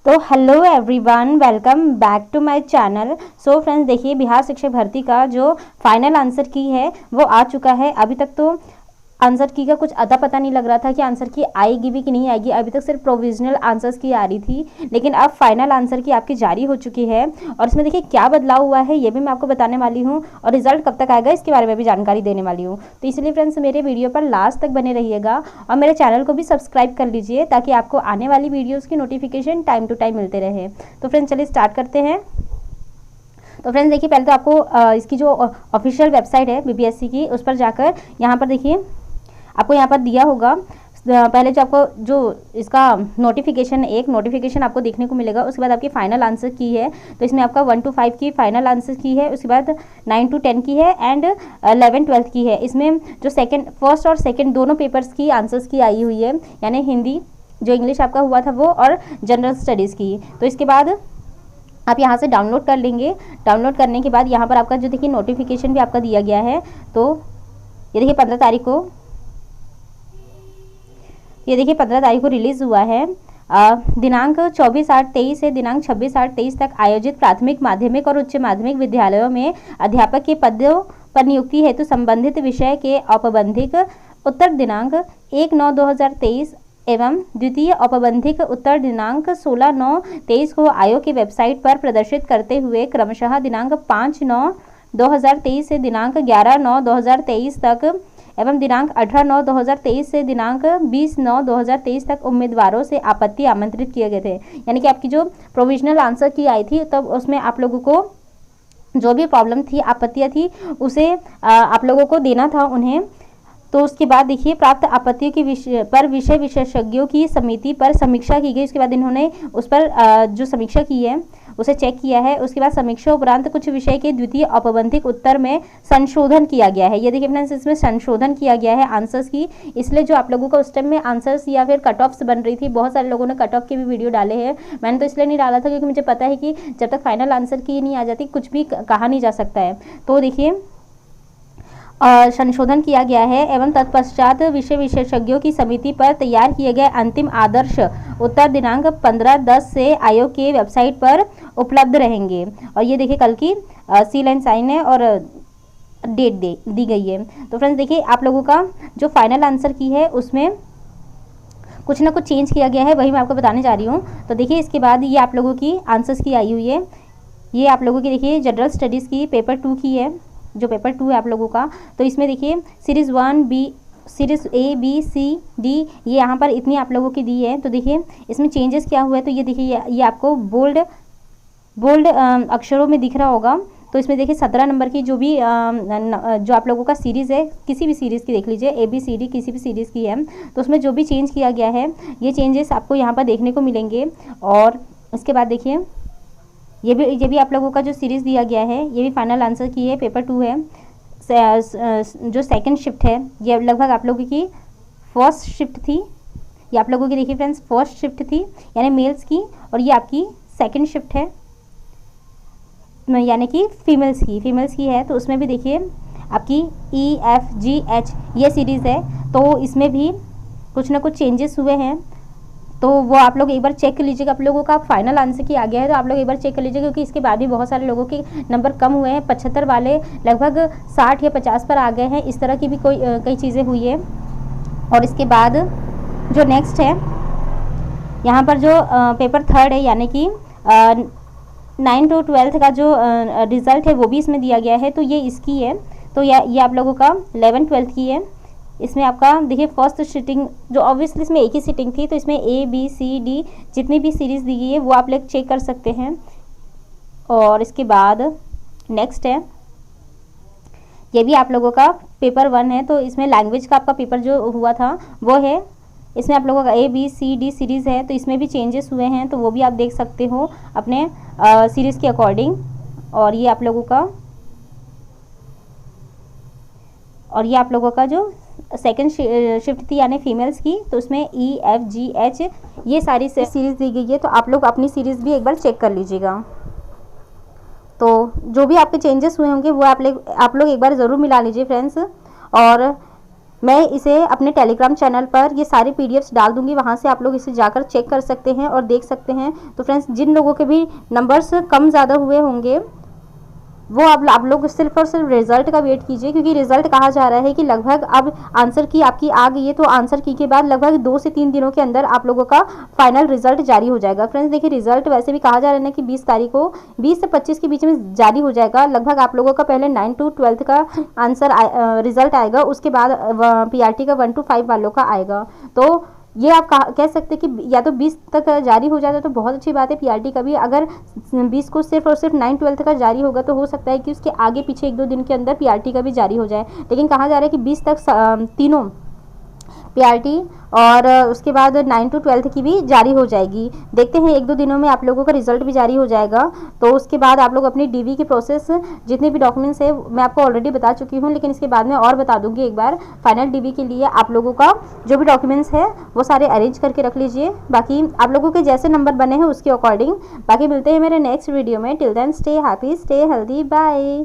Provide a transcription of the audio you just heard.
तो hello everyone, welcome back to my channel. So friends, देखिए बिहार शिक्षक भर्ती का जो फाइनल आंसर की है वो आ चुका है। अभी तक तो आंसर की का कुछ अता पता नहीं लग रहा था कि आंसर की आएगी भी कि नहीं आएगी। अभी तक सिर्फ प्रोविजनल आंसर्स की आ रही थी, लेकिन अब फाइनल आंसर की आपकी जारी हो चुकी है। और इसमें देखिए क्या बदलाव हुआ है ये भी मैं आपको बताने वाली हूँ, और रिजल्ट कब तक आएगा इसके बारे में भी जानकारी देने वाली हूँ। तो इसलिए फ्रेंड्स, मेरे वीडियो पर लास्ट तक बने रहिएगा और मेरे चैनल को भी सब्सक्राइब कर लीजिए ताकि आपको आने वाली वीडियोज़ की नोटिफिकेशन टाइम टू टाइम मिलते रहे। तो फ्रेंड्स चलिए स्टार्ट करते हैं। तो फ्रेंड्स देखिए, पहले तो आपको इसकी जो ऑफिशियल वेबसाइट है बीपीएससी की, उस पर जाकर यहाँ पर देखिए आपको यहाँ पर दिया होगा। पहले जो आपको जो इसका एक नोटिफिकेशन आपको देखने को मिलेगा। उसके बाद आपकी फाइनल आंसर की है, तो इसमें आपका 1 to 5 की फाइनल आंसर की है। उसके बाद 9 to 10 की है एंड 11-12 की है। इसमें जो फर्स्ट और सेकंड दोनों पेपर्स की आंसर्स की आई हुई है, यानी हिंदी जो इंग्लिश आपका हुआ था वो, और जनरल स्टडीज़ की। तो इसके बाद आप यहाँ से डाउनलोड कर लेंगे। डाउनलोड करने के बाद यहाँ पर आपका जो देखिए नोटिफिकेशन भी आपका दिया गया है। तो ये देखिए 15 तारीख को रिलीज़ हुआ है। दिनांक 24/8/23 से दिनांक 26/8/23 तक आयोजित प्राथमिक, माध्यमिक और उच्च माध्यमिक विद्यालयों में अध्यापक के पदों पर नियुक्ति हेतु संबंधित विषय के औपबंधिक उत्तर दिनांक 1/9/2023 एवं द्वितीय औपबंधिक उत्तर दिनांक 16/9/23 को आयोग की वेबसाइट पर प्रदर्शित करते हुए क्रमशः दिनांक 5/9/2023 से दिनांक 11/9/2023 तक एवं दिनांक 18/9/2023 से दिनांक 20/9/2023 तक उम्मीदवारों से आपत्ति आमंत्रित किए गए थे। यानी कि आपकी जो प्रोविजनल आंसर की आई थी, तब उसमें आप लोगों को जो भी प्रॉब्लम थी, आपत्तियाँ थी, उसे आप लोगों को देना था उन्हें। तो उसके बाद देखिए प्राप्त आपत्तियों की विषय विशेषज्ञों की समिति पर समीक्षा की गई। उसके बाद इन्होंने उस पर जो समीक्षा की है उसे चेक किया है। उसके बाद समीक्षा उपरांत कुछ विषय के द्वितीय औपबंधिक उत्तर में संशोधन किया गया है। ये देखिए फ्रेंड्स, इसमें संशोधन किया गया है आंसर्स की, इसलिए जो आप लोगों को उस टाइम में आंसर्स या फिर कट ऑफ्स बन रही थी, बहुत सारे लोगों ने कट ऑफ के भी वीडियो डाले हैं। मैंने तो इसलिए नहीं डाला था क्योंकि मुझे पता है कि जब तक फाइनल आंसर की नहीं आ जाती कुछ भी कहा नहीं जा सकता है। तो देखिए संशोधन किया गया है एवं तत्पश्चात विषय विशेषज्ञों की समिति पर तैयार किए गए अंतिम आदर्श उत्तर दिनांक 15/10 से आयोग के वेबसाइट पर उपलब्ध रहेंगे। और ये देखिए कल की सील एंड साइन है और डेट दी गई है। तो फ्रेंड्स देखिए, आप लोगों का जो फाइनल आंसर की है उसमें कुछ ना कुछ चेंज किया गया है, वही मैं आपको बताने जा रही हूँ। तो देखिए इसके बाद ये आप लोगों की आंसर्स की आई हुई है। ये आप लोगों की देखिए जनरल स्टडीज़ की पेपर 2 की है, जो पेपर 2 है आप लोगों का। तो इसमें देखिए series 1B, series A B C D, ये यहाँ पर इतनी आप लोगों की दी है। तो देखिए इसमें चेंजेस क्या हुआ है, तो ये देखिए ये आपको बोल्ड अक्षरों में दिख रहा होगा। तो इसमें देखिए 17 नंबर की जो भी जो आप लोगों का सीरीज़ है, किसी भी सीरीज़ की देख लीजिए, ABCD किसी भी सीरीज़ की है, तो उसमें जो भी चेंज किया गया है ये चेंजेस आपको यहाँ पर देखने को मिलेंगे। और इसके बाद देखिए ये भी आप लोगों का जो सीरीज़ दिया गया है, ये भी फाइनल आंसर की है, पेपर 2 है। जो सेकंड शिफ्ट है ये लगभग आप लोगों की फर्स्ट शिफ्ट थी। ये आप लोगों की देखिए फ्रेंड्स फर्स्ट शिफ्ट थी यानी मेल्स की, और ये आपकी सेकंड शिफ्ट है यानी कि फीमेल्स की है। तो उसमें भी देखिए आपकी EFGH ये सीरीज़ है, तो इसमें भी कुछ ना कुछ चेंजेस हुए हैं। तो वो आप लोग एक बार चेक कर लीजिएगा। आप लोगों का फाइनल आंसर की आ गया है तो आप लोग एक बार चेक कर लीजिएगा, क्योंकि इसके बाद भी बहुत सारे लोगों के नंबर कम हुए हैं। 75 वाले लगभग 60 या 50 पर आ गए हैं। इस तरह की भी कई चीज़ें हुई है। और इसके बाद जो नेक्स्ट है यहाँ पर जो पेपर 3 है, यानी कि 9 to 12 का जो रिज़ल्ट है वो भी इसमें दिया गया है। तो ये इसकी है, तो ये आप लोगों का 11-12 की है। इसमें आपका देखिए फर्स्ट सीटिंग जो ऑब्वियसली इसमें एक ही सीटिंग थी, तो इसमें ABCD जितनी भी सीरीज़ दी गई है वो आप लोग चेक कर सकते हैं। और इसके बाद नेक्स्ट है, ये भी आप लोगों का पेपर 1 है। तो इसमें लैंग्वेज का आपका पेपर जो हुआ था वो है। इसमें आप लोगों का ABCD सीरीज़ है, तो इसमें भी चेंजेस हुए हैं, तो वो भी आप देख सकते हो अपने सीरीज़ के अकॉर्डिंग। और ये आप लोगों का जो सेकंड शिफ्ट थी यानी फीमेल्स की, तो उसमें EFGH ये सारी सीरीज़ दी गई है। तो आप लोग अपनी सीरीज़ भी एक बार चेक कर लीजिएगा। तो जो भी आपके चेंजेस हुए होंगे वो आप लोग एक बार ज़रूर मिला लीजिए फ्रेंड्स। और मैं इसे अपने टेलीग्राम चैनल पर ये सारे पीडीएफ्स डाल दूंगी, वहाँ से आप लोग इसे जाकर चेक कर सकते हैं और देख सकते हैं। तो फ्रेंड्स, जिन लोगों के भी नंबर्स कम ज़्यादा हुए होंगे वो आप लोग सिर्फ और सिर्फ रिजल्ट का वेट कीजिए, क्योंकि रिजल्ट कहा जा रहा है कि लगभग अब आंसर की आपकी आ गई है, तो आंसर की के बाद लगभग 2 से 3 दिनों के अंदर आप लोगों का फाइनल रिजल्ट जारी हो जाएगा। फ्रेंड्स देखिए, रिजल्ट वैसे भी कहा जा रहा है कि 20 तारीख को 20 से 25 के बीच में जारी हो जाएगा। लगभग आप लोगों का पहले 9 to 12 का आंसर रिजल्ट आएगा, उसके बाद पीआरटी का 1 to 5 वालों का आएगा। तो ये आप कह सकते हैं कि या तो 20 तक जारी हो जाता है तो बहुत अच्छी बात है। पीआरटी का भी अगर 20 को सिर्फ और सिर्फ 9-12 का जारी होगा तो हो सकता है कि उसके आगे पीछे 1-2 दिन के अंदर पीआरटी का भी जारी हो जाए, लेकिन कहा जा रहा है कि 20 तक तीनों पीआरटी और उसके बाद 9 to 12 की भी जारी हो जाएगी। देखते हैं 1-2 दिनों में आप लोगों का रिजल्ट भी जारी हो जाएगा। तो उसके बाद आप लोग अपनी डीवी की प्रोसेस, जितने भी डॉक्यूमेंट्स है मैं आपको ऑलरेडी बता चुकी हूँ, लेकिन इसके बाद में और बता दूंगी एक बार। फाइनल डीवी के लिए आप लोगों का जो भी डॉक्यूमेंट्स है वो सारे अरेंज करके रख लीजिए। बाकी आप लोगों के जैसे नंबर बने हैं उसके अकॉर्डिंग। बाकी मिलते हैं मेरे नेक्स्ट वीडियो में। Till then stay happy, stay healthy, bye.